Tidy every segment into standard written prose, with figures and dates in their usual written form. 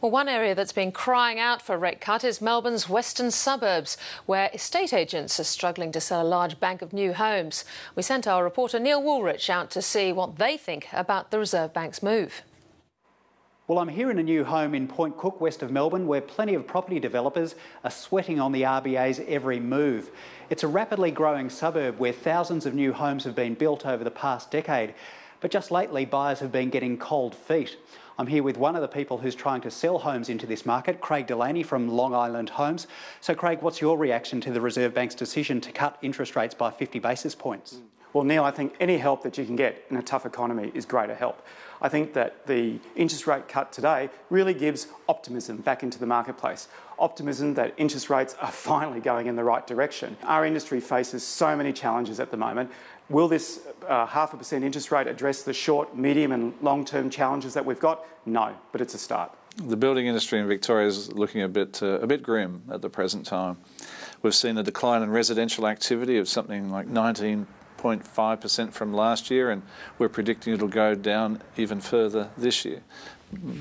Well, one area that's been crying out for a rate cut is Melbourne's western suburbs, where estate agents are struggling to sell a large bank of new homes. We sent our reporter Neil Woolrich out to see what they think about the Reserve Bank's move. Well, I'm here in a new home in Point Cook, west of Melbourne, where plenty of property developers are sweating on the RBA's every move. It's a rapidly growing suburb where thousands of new homes have been built over the past decade. But just lately, buyers have been getting cold feet. I'm here with one of the people who's trying to sell homes into this market, Craig Delaney from Long Island Homes. So, Craig, what's your reaction to the Reserve Bank's decision to cut interest rates by 50 basis points? Well, Neil, I think any help that you can get in a tough economy is greater help. I think that the interest rate cut today really gives optimism back into the marketplace. Optimism that interest rates are finally going in the right direction. Our industry faces so many challenges at the moment. Will this 0.5% interest rate address the short, medium and long-term challenges that we've got? No, but it's a start. The building industry in Victoria is looking a bit grim at the present time. We've seen a decline in residential activity of something like 19.5% from last year, and we're predicting it'll go down even further this year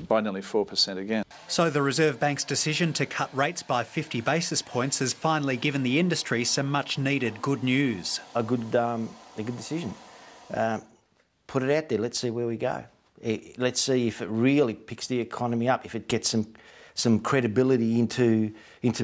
by nearly 4% again. So the Reserve Bank's decision to cut rates by 50 basis points has finally given the industry some much needed good news. A good decision. Put it out there, let's see where we go. Let's see if it really picks the economy up, if it gets some credibility into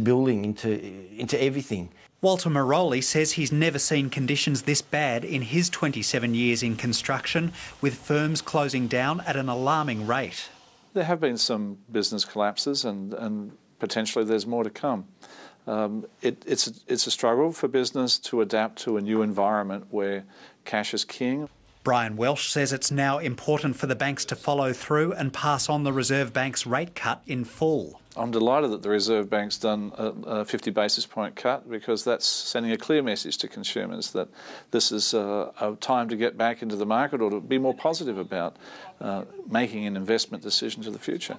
building, into everything. Walter Moroli says he's never seen conditions this bad in his 27 years in construction, with firms closing down at an alarming rate. There have been some business collapses and potentially there's more to come. It's a struggle for business to adapt to a new environment where cash is king. Brian Welsh says it's now important for the banks to follow through and pass on the Reserve Bank's rate cut in full. I'm delighted that the Reserve Bank's done a 50 basis point cut, because that's sending a clear message to consumers that this is a time to get back into the market or to be more positive about making an investment decision to the future.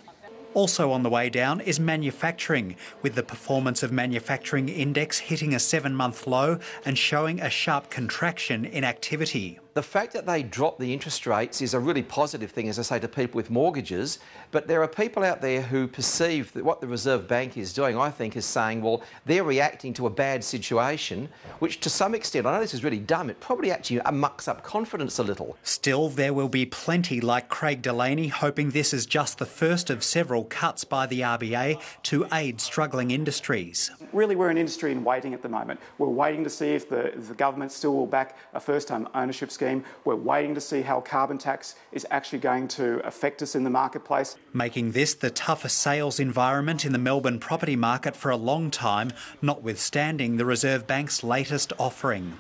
Also on the way down is manufacturing, with the performance of manufacturing index hitting a 7-month low and showing a sharp contraction in activity. The fact that they dropped the interest rates is a really positive thing, as I say, to people with mortgages. But there are people out there who perceive that what the Reserve Bank is doing, I think, is saying, well, they're reacting to a bad situation, which to some extent, I know this is really dumb, it probably actually mucks up confidence a little. Still, there will be plenty like Craig Delaney hoping this is just the first of several cuts by the RBA to aid struggling industries. Really, we're an industry in waiting at the moment. We're waiting to see if the government still will back a first-time ownership scheme. We're waiting to see how carbon tax is actually going to affect us in the marketplace. Making this the toughest sales environment in the Melbourne property market for a long time, notwithstanding the Reserve Bank's latest offering.